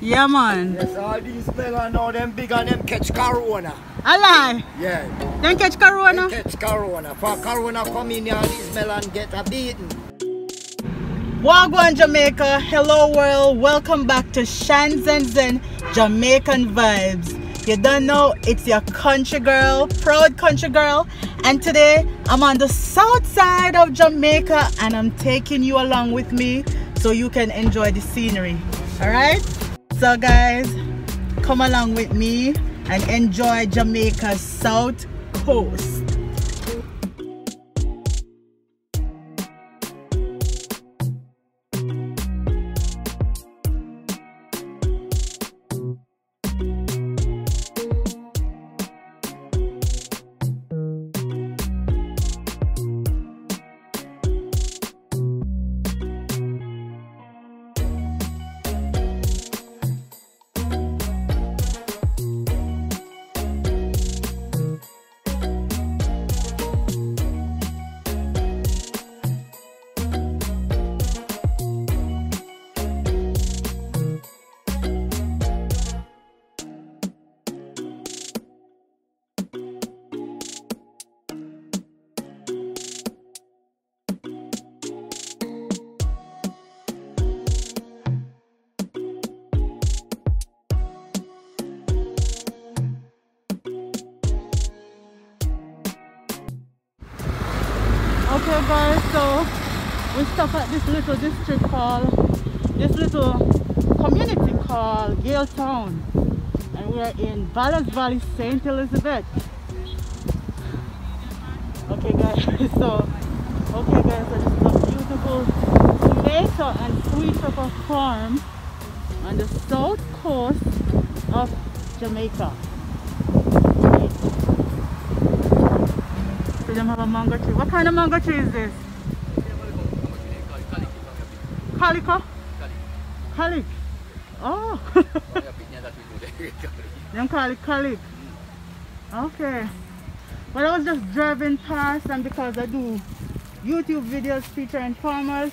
Yeah, man. Yes, all these melon now, them big and them catch corona. A lie? Yeah. Them catch corona? Them catch corona. For corona come in here, these melon get a beating. Wagwan Jamaica, hello world, welcome back to St.Elizabeth Jamaican Vibes. You don't know, it's your country girl, proud country girl, and today I'm on the south side of Jamaica and I'm taking you along with me so you can enjoy the scenery. Alright? So guys, come along with me and enjoy Jamaica's south coast. Okay guys, so we stop at this little district this little community called Kaale Town, and we are in Ballas Valley, St. Elizabeth. Okay guys, so this is a beautiful tomato and sweet pepper farm on the south coast of Jamaica. Them have a mango tree. What kind of mango tree is this? Calico? Calic. Oh. Them call it calic. Okay. Well, I was just driving past, and because I do YouTube videos featuring farmers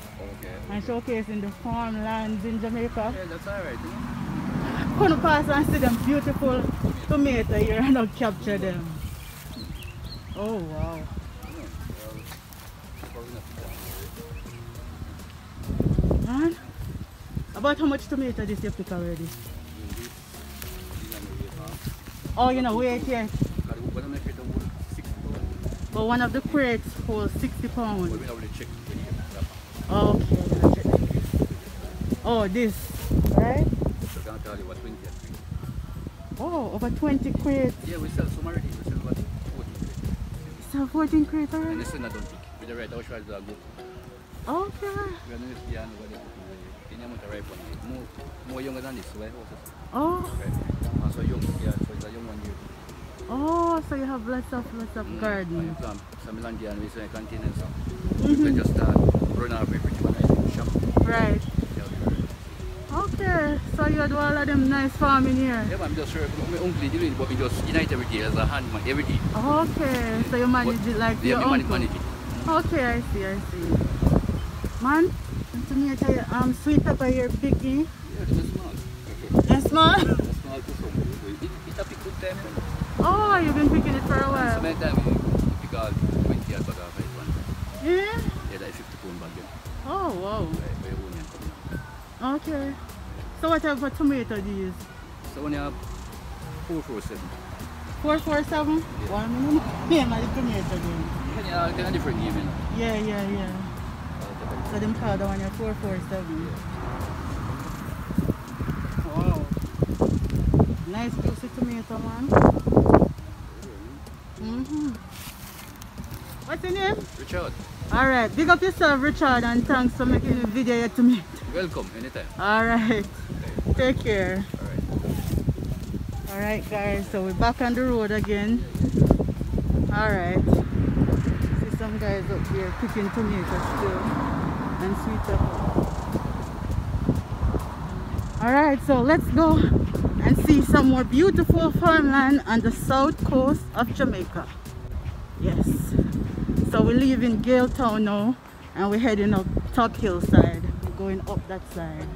and showcasing the farmlands in Jamaica. Yeah, that's alright. Couldn't pass and see them beautiful tomato here and not capture them. Oh wow. Man, about how much tomato this you pick already? Oh, you know, wait yet. But one of the crates holds 60 pounds. Okay. Oh, this, right? Oh, over 20 crates. Yeah, we sell some already. We sell about 14 crates. So 14 crates already? And this is not done pick. With the right, I'll try to go. Okay. We are not beyond what the right one. More younger than this, right? Oh. Right. So young, yeah, so it's a young one here. Oh, so you have lots of garden. Some land here and we say containers. We can just run out of pretty much shop. Right. Okay, so you do all of them nice farming here? Yeah, I'm just sure my uncle did it, but we just unite every day as a handman every day. Okay, so you manage it like your uncle? Manage it. Okay, I see. Man, to me I tell you, sweet pepper here picky. Yeah, they're small. They're small? They're small too, so it's a big good time. Oh, you've been picking it for a while? So many times we pick out 20 bag of one. Yeah? Yeah, like 50 pound bag. Oh, wow. By onion coming out. Okay. So what type of tomato do you use? So when you have 447. 447? Yeah. One name of the tomato then. Yeah, kind of different name, you know. Yeah. So them call the one 447. Wow. Nice juicy tomato, man. What's your name? Richard. Alright, big up yourself, Richard, and thanks for making the video your tomato. Welcome, anytime. Alright. Take care. Alright. Alright guys, so we're back on the road again. Alright. See some guys up here picking tomatoes still and sweet pepper. Alright, so let's go and see some more beautiful farmland on the south coast of Jamaica. Yes. So we live in Kaale Town now and we're heading up top hillside. We're going up that side.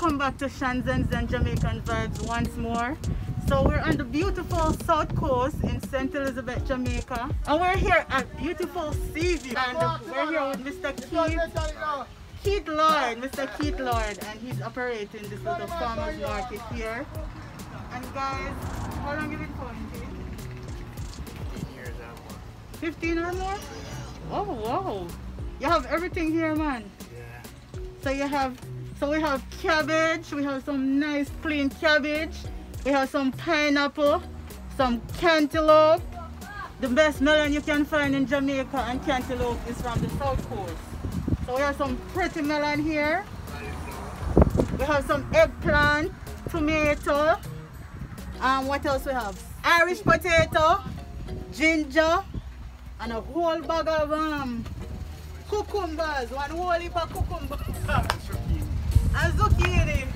welcome back to St.Elizabeth Jamaican Vibes once more. So we're on the beautiful south coast in St. Elizabeth, Jamaica, and we're here at beautiful Seaview, and we're here with Mr. Keith Lloyd, and he's operating this little farmers market here. And guys, how long have you been coming, Keith? 15 years or more. 15 or more? Oh wow! You have everything here, man. Yeah. So we have cabbage, we have some nice clean cabbage, we have some pineapple, some cantaloupe. The best melon you can find in Jamaica and cantaloupe is from the south coast. So we have some pretty melon here. We have some eggplant, tomato, and what else we have? Irish potato, ginger, and a whole bag of cucumbers, one whole heap of cucumbers. And zucchini.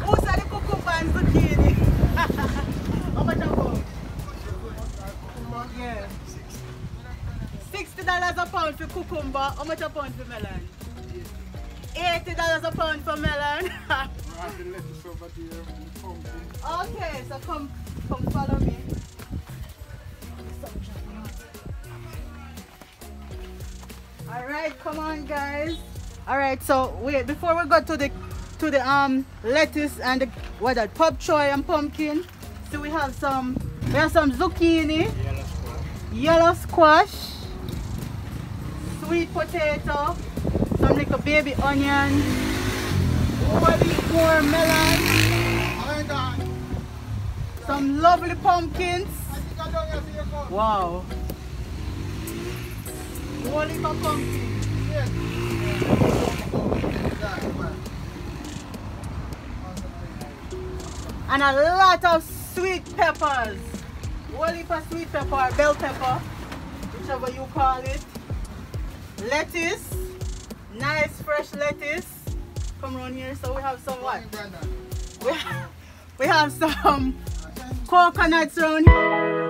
Who's the cucumber and zucchini? How much about? Yeah. $60 a pound for cucumber. How much a pound for melon? $80 a pound for melon. Okay, so come follow me. Alright, come on guys. Alright, so wait, before we go to the lettuce and the pop choy and pumpkin, so we have some zucchini, yellow squash, sweet potato, some little baby onion, more melon, some lovely pumpkins. Wow. Whole heap of pumpkin. And a lot of sweet peppers. Whole heap of sweet pepper, bell pepper, whichever you call it. Lettuce, nice fresh lettuce. Come around here. So we have some what? We have some coconuts around here.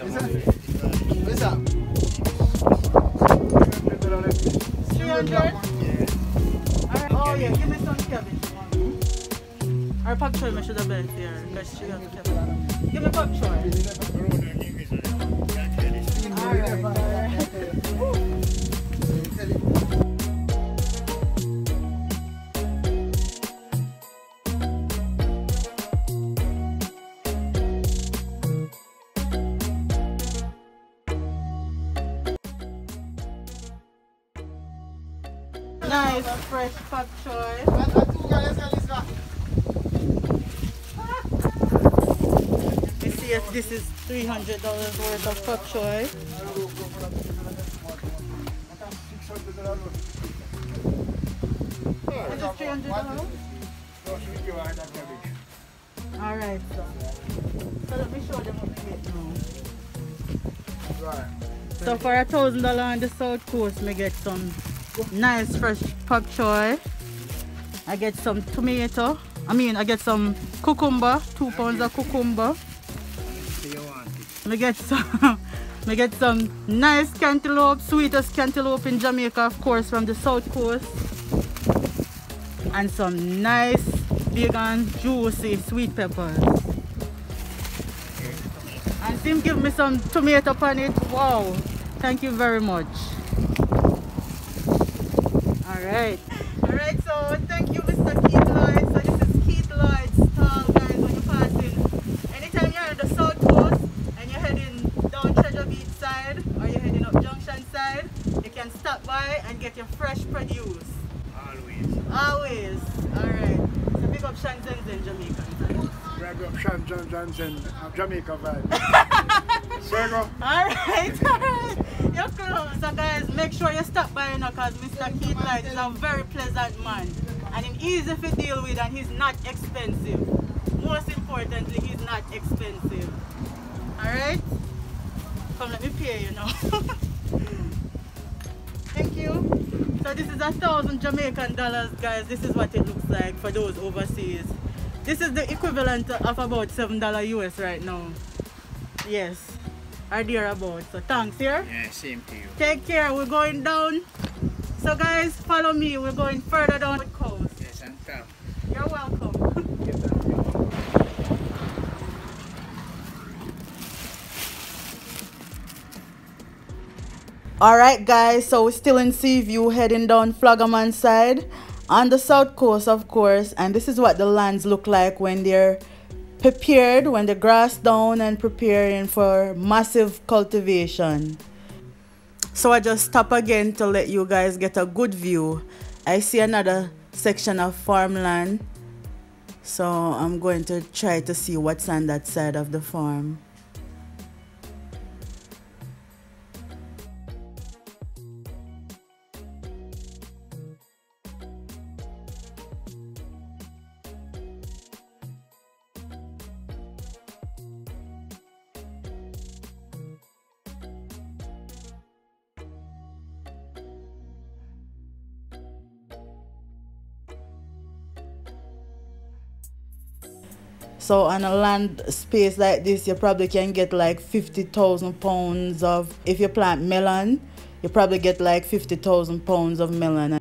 What's that? 300? Alright. Oh yeah, give me some cabbage. Or pak choy, I should have been here because she got cabbage. Give me pak choy. Alright. Nice fresh pak choy. Let's see if this is $300 worth of pak choy. Is this $300? Alright, so let me show them what we get now. Right. So for $1,000 on the south coast, I get some nice fresh pak choy. I get some tomato. I get some cucumber, 2 pounds of cucumber. I get some nice cantaloupe, sweetest cantaloupe in Jamaica, of course, from the south coast. And some nice, big and juicy sweet peppers. And Tim give me some tomato on it. Wow, thank you very much. Alright, so thank you, Mr. Keith Lloyd. So this is Keith Lloyd's stall, guys, when you're passing. Anytime you're on the south coast and you're heading down Treasure Beach side or you're heading up Junction side, you can stop by and get your fresh produce. Always. Alright. So big up Shanzens Jamaica. Grab up Shanzens Jamaica vibe. Circle. Alright. You're close. So guys, make sure you stop by because Mr. Keith Lloyd is a very pleasant man. And he's easy to deal with and he's not expensive. Most importantly, he's not expensive. Alright? Come let me pay you now. Thank you. So this is $1,000 Jamaican dollars, guys. This is what it looks like for those overseas. This is the equivalent of about $7 US right now. Yes, or thereabouts. So thanks here. Yeah, same to you. Take care. We're going down. So guys, follow me. We're going further down the coast. Yes, and tough. You're welcome. Alright guys, so we're still in Seaview heading down Flagaman side on the south coast, of course, and this is what the lands look like when they're prepared, when the grass down and preparing for massive cultivation. So I just stop again to let you guys get a good view. I see another section of farmland, so I'm going to try to see what's on that side of the farm. So on a land space like this, you probably can get like 50,000 pounds of, if you plant melon, you probably get like 50,000 pounds of melon.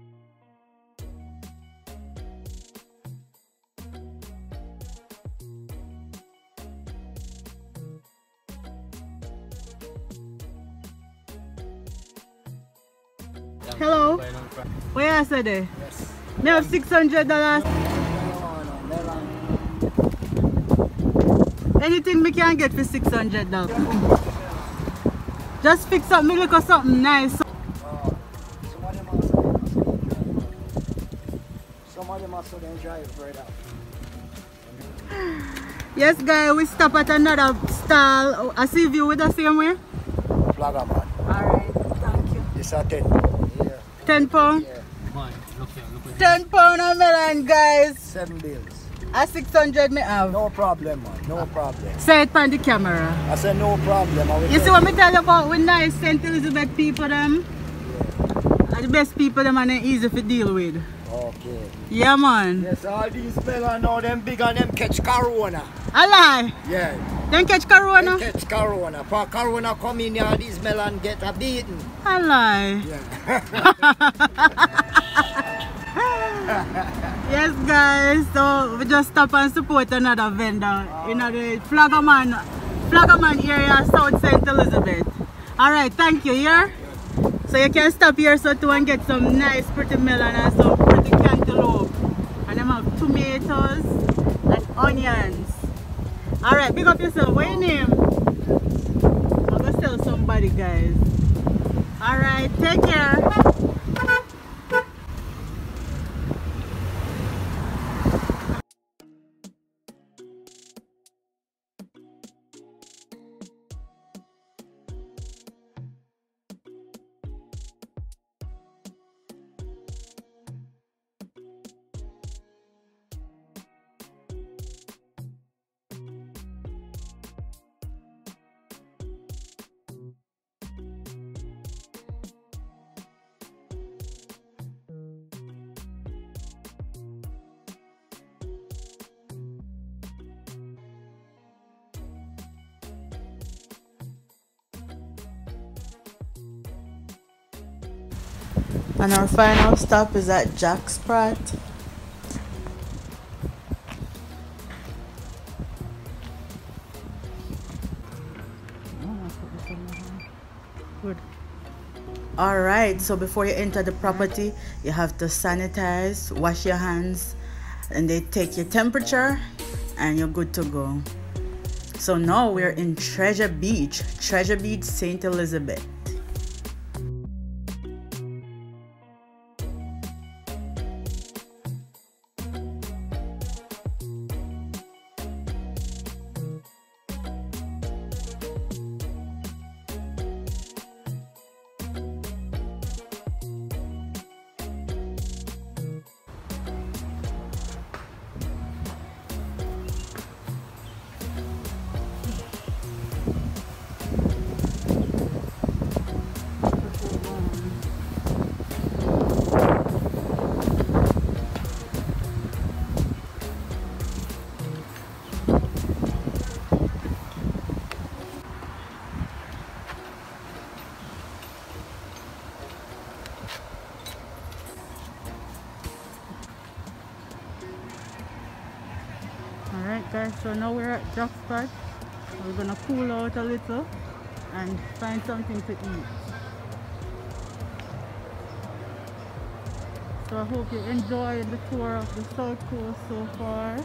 Hello, where I said there? Yes. Me have $600. Anything me can get for $600. Just fix up me look at something nice. Somebody must have enjoyed it right out. Yes guys, we stop at another stall. I see you with the same way. Flagaman. Alright, thank you. It's a 10. Yeah. 10 pounds? Yeah. 10 pounds of melon guys. 7 bills. A 600 me have. No problem, man. No problem. Say it on the camera. I said no problem. You see what me tell you about with nice St. Elizabeth people them? Yeah. Are the best people them and they're easy to deal with. Okay. Yeah, man. Yes, all these melon now, them big and them catch corona. A lie. Yeah. Then catch corona. Them catch corona. For corona come in here, these melon get a beaten. A lie. Yeah. Yes, guys. So we just stop and support another vendor in the Flaggerman area, South St. Elizabeth. All right, thank you. Here. So you can stop here so to and get some nice pretty melon and some pretty cantaloupe. And them have tomatoes and onions. Alright, big up yourself. What your name? I'm gonna sell somebody, guys. Alright, take care. And our final stop is at Jack's Pratt. Good. Alright, so before you enter the property, you have to sanitize, wash your hands, and they take your temperature, and you're good to go. So now we're in Treasure Beach, St. Elizabeth. Alright guys, so now we're at Jack's Pratt. We're gonna cool out a little and find something to eat. So I hope you enjoyed the tour of the South Coast so far.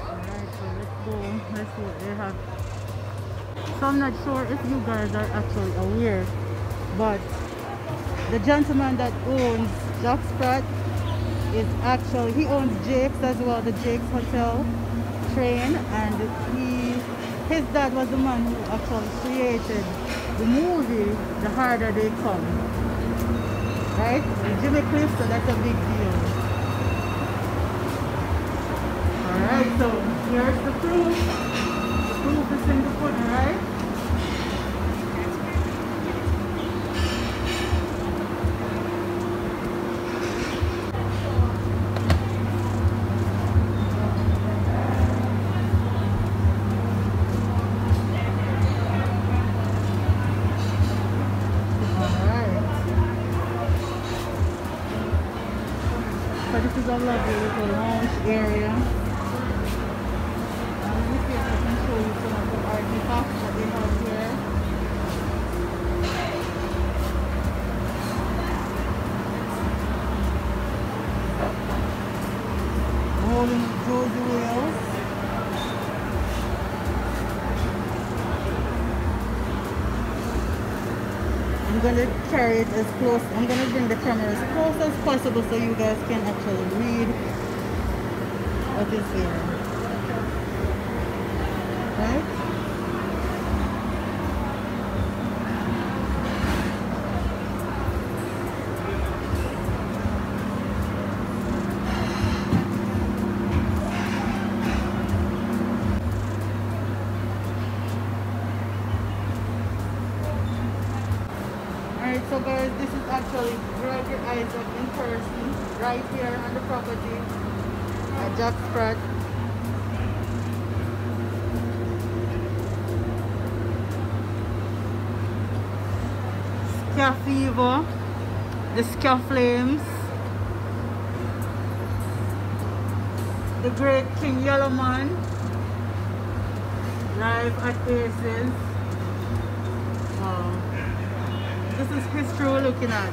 Alright, so let's go. Let's see what they have. So I'm not sure if you guys are actually aware, but the gentleman that owns Jack's Pratt is actually, he owns Jake's as well, the Jake's Hotel train, and his dad was the man who actually created the movie The Harder They Come, right? And Jimmy Cliff, so that's a big deal. Alright, so here's the proof. The proof is in the pudding, right? So this is a lovely little lounge area. Let me see if I can show you some of the artifacts that they have here. Holding George wheels. I'm going to carry it as close, I'm going to bring the camera as close as possible so you guys can actually read what is here. Right? actually Gregory Isaac in person right here on the property at Jack Spratt. Ska Fever, the Ska Flames, the Great King Yellowman, live at Aces. Wow. This is history we're looking at.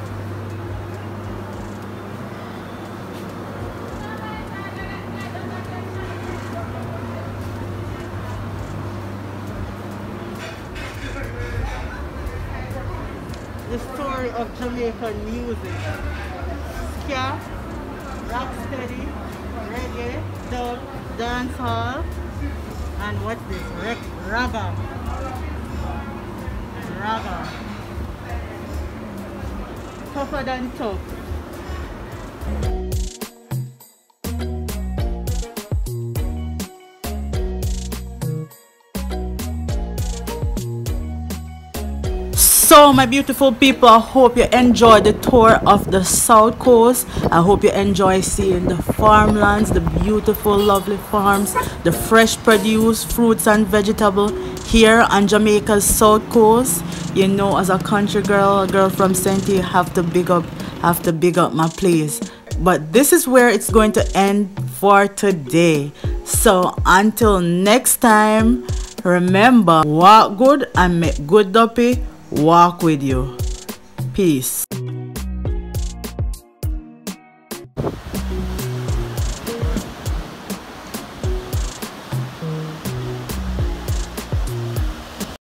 The story of Jamaican music. Ska, rocksteady, reggae, dub, dancehall, and what's this? Raga. Raga. Tougher than tough. So my beautiful people, I hope you enjoyed the tour of the South Coast. I hope you enjoy seeing the farmlands, the beautiful lovely farms, the fresh produce, fruits and vegetables here on Jamaica's South Coast. You know, as a country girl, a girl from St. E, have to big up my place. But this is where it's going to end for today. So until next time, remember, walk good and make good duppy walk with you. Peace.